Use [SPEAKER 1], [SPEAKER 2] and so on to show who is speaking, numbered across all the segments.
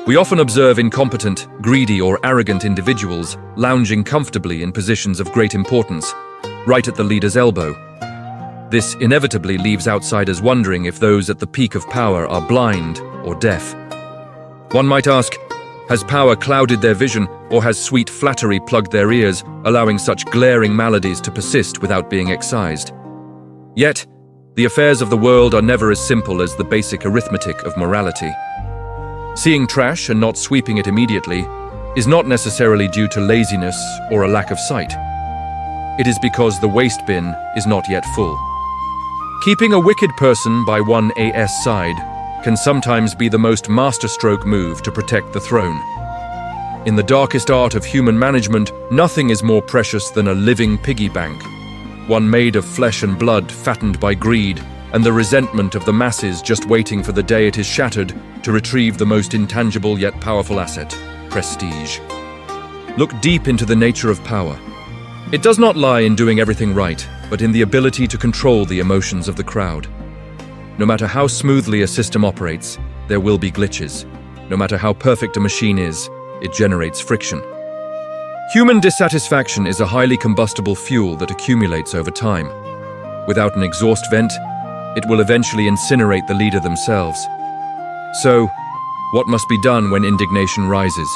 [SPEAKER 1] We often observe incompetent, greedy, or arrogant individuals lounging comfortably in positions of great importance, right at the leader's elbow. This inevitably leaves outsiders wondering if those at the peak of power are blind or deaf. One might ask, has power clouded their vision, or has sweet flattery plugged their ears, allowing such glaring maladies to persist without being excised? Yet, the affairs of the world are never as simple as the basic arithmetic of morality. Seeing trash and not sweeping it immediately is not necessarily due to laziness or a lack of sight. It is because the waste bin is not yet full. Keeping a wicked person by one AS side can sometimes be the most masterstroke move to protect the throne. In the darkest art of human management, nothing is more precious than a living piggy bank, one made of flesh and blood, fattened by greed and the resentment of the masses just waiting for the day it is shattered to retrieve the most intangible yet powerful asset, prestige. Look deep into the nature of power. It does not lie in doing everything right, but in the ability to control the emotions of the crowd. No matter how smoothly a system operates, there will be glitches. No matter how perfect a machine is, it generates friction. Human dissatisfaction is a highly combustible fuel that accumulates over time. Without an exhaust vent, it will eventually incinerate the leader themselves. So, what must be done when indignation rises?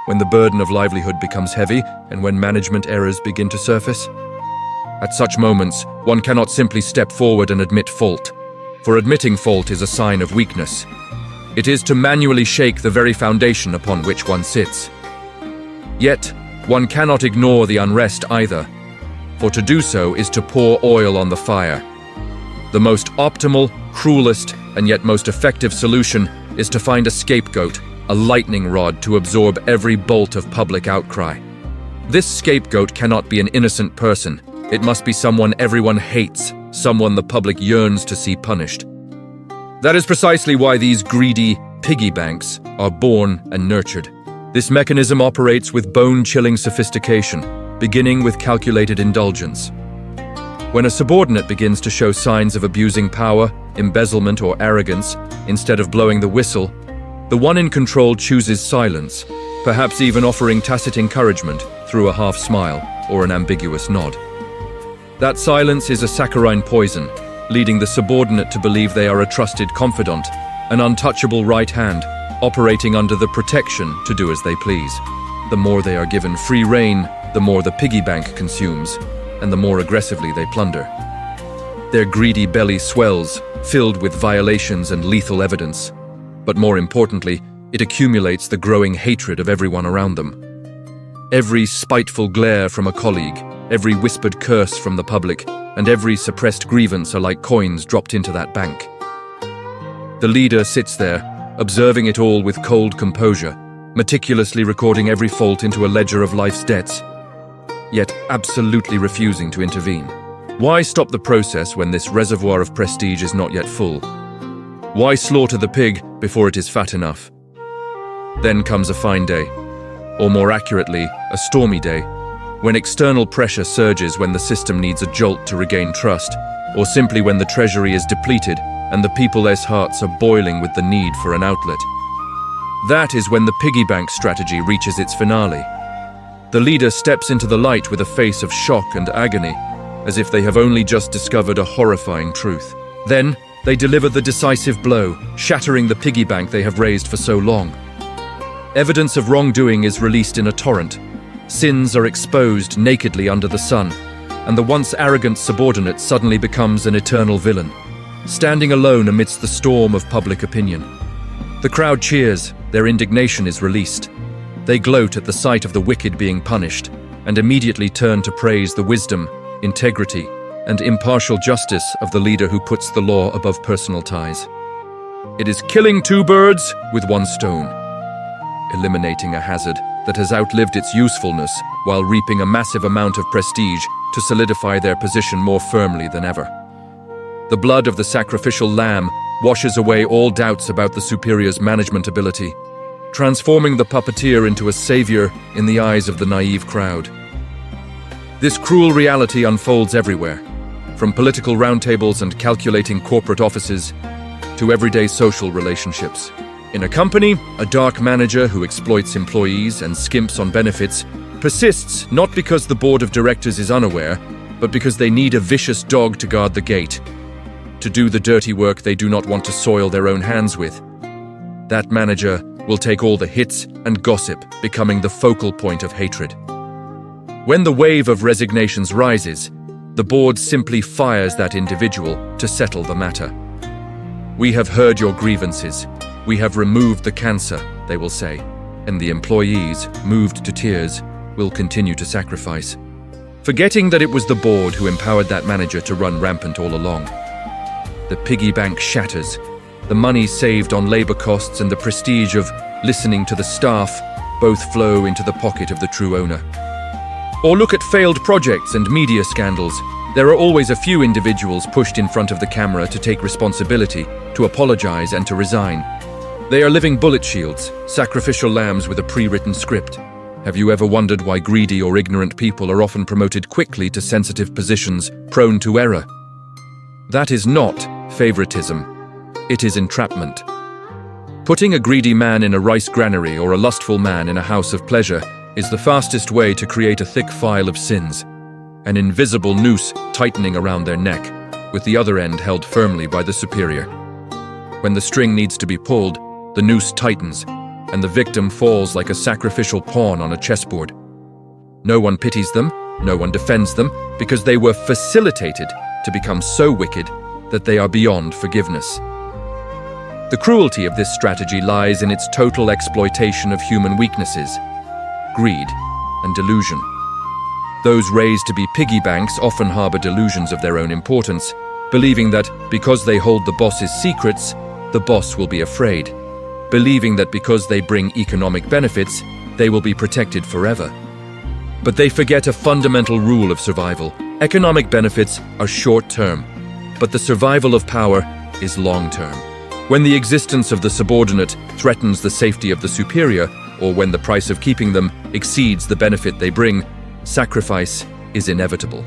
[SPEAKER 1] When the burden of livelihood becomes heavy and when management errors begin to surface? At such moments, one cannot simply step forward and admit fault, for admitting fault is a sign of weakness. It is to manually shake the very foundation upon which one sits. Yet, one cannot ignore the unrest either, for to do so is to pour oil on the fire. The most optimal, cruelest, and yet most effective solution is to find a scapegoat, a lightning rod to absorb every bolt of public outcry. This scapegoat cannot be an innocent person. It must be someone everyone hates, someone the public yearns to see punished. That is precisely why these greedy piggy banks are born and nurtured. This mechanism operates with bone-chilling sophistication, beginning with calculated indulgence. When a subordinate begins to show signs of abusing power, embezzlement, or arrogance, instead of blowing the whistle, the one in control chooses silence, perhaps even offering tacit encouragement through a half smile or an ambiguous nod. That silence is a saccharine poison, leading the subordinate to believe they are a trusted confidant, an untouchable right hand, operating under the protection to do as they please. The more they are given free rein, the more the piggy bank consumes, and the more aggressively they plunder. Their greedy belly swells, filled with violations and lethal evidence. But more importantly, it accumulates the growing hatred of everyone around them. Every spiteful glare from a colleague, every whispered curse from the public, and every suppressed grievance are like coins dropped into that bank. The leader sits there, observing it all with cold composure, meticulously recording every fault into a ledger of life's debts, yet absolutely refusing to intervene. Why stop the process when this reservoir of prestige is not yet full? Why slaughter the pig before it is fat enough? Then comes a fine day, or more accurately, a stormy day, when external pressure surges, when the system needs a jolt to regain trust, or simply when the treasury is depleted and the people's hearts are boiling with the need for an outlet. That is when the piggy bank strategy reaches its finale. The leader steps into the light with a face of shock and agony, as if they have only just discovered a horrifying truth. Then, they deliver the decisive blow, shattering the piggy bank they have raised for so long. Evidence of wrongdoing is released in a torrent. Sins are exposed nakedly under the sun, and the once arrogant subordinate suddenly becomes an eternal villain, standing alone amidst the storm of public opinion. The crowd cheers, their indignation is released. They gloat at the sight of the wicked being punished, and immediately turn to praise the wisdom, integrity, and impartial justice of the leader who puts the law above personal ties. It is killing two birds with one stone, eliminating a hazard that has outlived its usefulness while reaping a massive amount of prestige to solidify their position more firmly than ever. The blood of the sacrificial lamb washes away all doubts about the superior's management ability, transforming the puppeteer into a savior in the eyes of the naive crowd. This cruel reality unfolds everywhere, from political roundtables and calculating corporate offices to everyday social relationships. In a company, a dark manager who exploits employees and skimps on benefits persists not because the board of directors is unaware, but because they need a vicious dog to guard the gate, to do the dirty work they do not want to soil their own hands with. That manager will take all the hits and gossip, becoming the focal point of hatred. When the wave of resignations rises, the board simply fires that individual to settle the matter. "We have heard your grievances. We have removed the cancer," they will say, and the employees, moved to tears, will continue to sacrifice, forgetting that it was the board who empowered that manager to run rampant all along. The piggy bank shatters. The money saved on labor costs and the prestige of listening to the staff both flow into the pocket of the true owner. Or look at failed projects and media scandals. There are always a few individuals pushed in front of the camera to take responsibility, to apologize and to resign. They are living bullet shields, sacrificial lambs with a pre-written script. Have you ever wondered why greedy or ignorant people are often promoted quickly to sensitive positions, prone to error? That is not favoritism. It is entrapment. Putting a greedy man in a rice granary or a lustful man in a house of pleasure is the fastest way to create a thick file of sins, an invisible noose tightening around their neck, with the other end held firmly by the superior. When the string needs to be pulled, the noose tightens, and the victim falls like a sacrificial pawn on a chessboard. No one pities them, no one defends them, because they were facilitated to become so wicked that they are beyond forgiveness. The cruelty of this strategy lies in its total exploitation of human weaknesses, greed, and delusion. Those raised to be piggy banks often harbor delusions of their own importance, believing that because they hold the boss's secrets, the boss will be afraid, believing that because they bring economic benefits, they will be protected forever. But they forget a fundamental rule of survival. Economic benefits are short-term, but the survival of power is long-term. When the existence of the subordinate threatens the safety of the superior, or when the price of keeping them exceeds the benefit they bring, sacrifice is inevitable.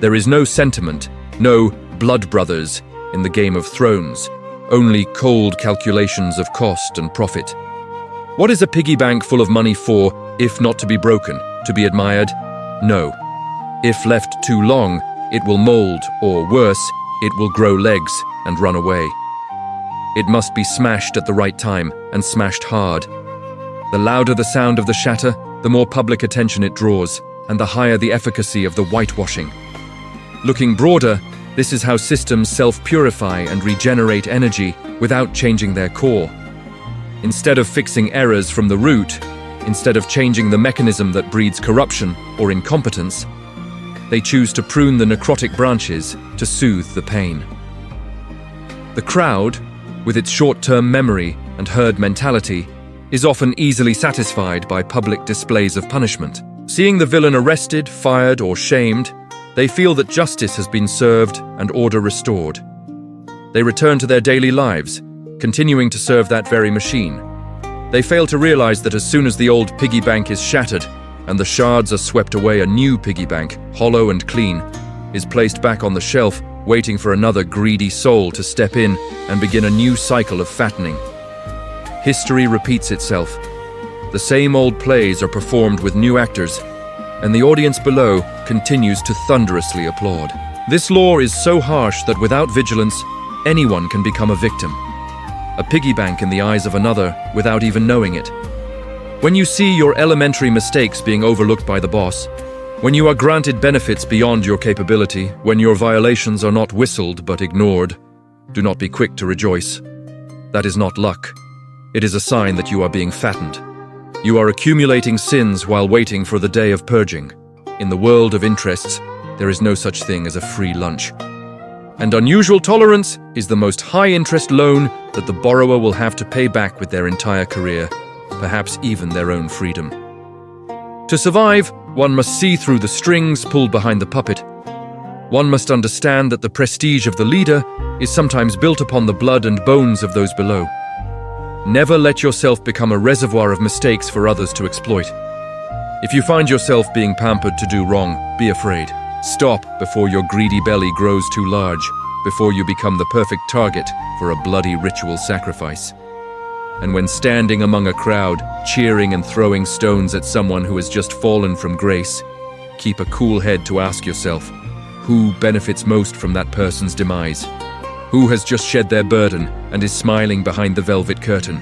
[SPEAKER 1] There is no sentiment, no blood brothers in the Game of Thrones, only cold calculations of cost and profit. What is a piggy bank full of money for, if not to be broken, to be admired? No. If left too long, it will mold, or worse, it will grow legs and run away. It must be smashed at the right time, and smashed hard. The louder the sound of the shatter, the more public attention it draws, and the higher the efficacy of the whitewashing. Looking broader, this is how systems self-purify and regenerate energy without changing their core. Instead of fixing errors from the root, instead of changing the mechanism that breeds corruption or incompetence, they choose to prune the necrotic branches to soothe the pain. The crowd, with its short-term memory and herd mentality, is often easily satisfied by public displays of punishment. Seeing the villain arrested, fired, or shamed, they feel that justice has been served and order restored. They return to their daily lives, continuing to serve that very machine. They fail to realize that as soon as the old piggy bank is shattered and the shards are swept away, a new piggy bank, hollow and clean, is placed back on the shelf, waiting for another greedy soul to step in and begin a new cycle of fattening. History repeats itself. The same old plays are performed with new actors, and the audience below continues to thunderously applaud. This law is so harsh that without vigilance, anyone can become a victim. A piggy bank in the eyes of another without even knowing it. When you see your elementary mistakes being overlooked by the boss, when you are granted benefits beyond your capability, when your violations are not whistled but ignored, do not be quick to rejoice. That is not luck. It is a sign that you are being fattened. You are accumulating sins while waiting for the day of purging. In the world of interests, there is no such thing as a free lunch. And unusual tolerance is the most high-interest loan that the borrower will have to pay back with their entire career, perhaps even their own freedom. To survive, one must see through the strings pulled behind the puppet. One must understand that the prestige of the leader is sometimes built upon the blood and bones of those below. Never let yourself become a reservoir of mistakes for others to exploit. If you find yourself being pampered to do wrong, be afraid. Stop before your greedy belly grows too large, before you become the perfect target for a bloody ritual sacrifice. And when standing among a crowd, cheering and throwing stones at someone who has just fallen from grace, keep a cool head to ask yourself, who benefits most from that person's demise? Who has just shed their burden and is smiling behind the velvet curtain?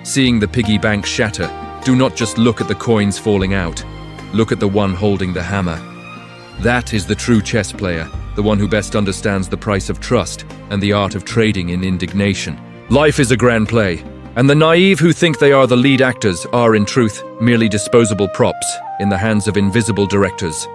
[SPEAKER 1] Seeing the piggy bank shatter, do not just look at the coins falling out. Look at the one holding the hammer. That is the true chess player, the one who best understands the price of trust and the art of trading in indignation. Life is a grand play, and the naive who think they are the lead actors are, in truth, merely disposable props in the hands of invisible directors.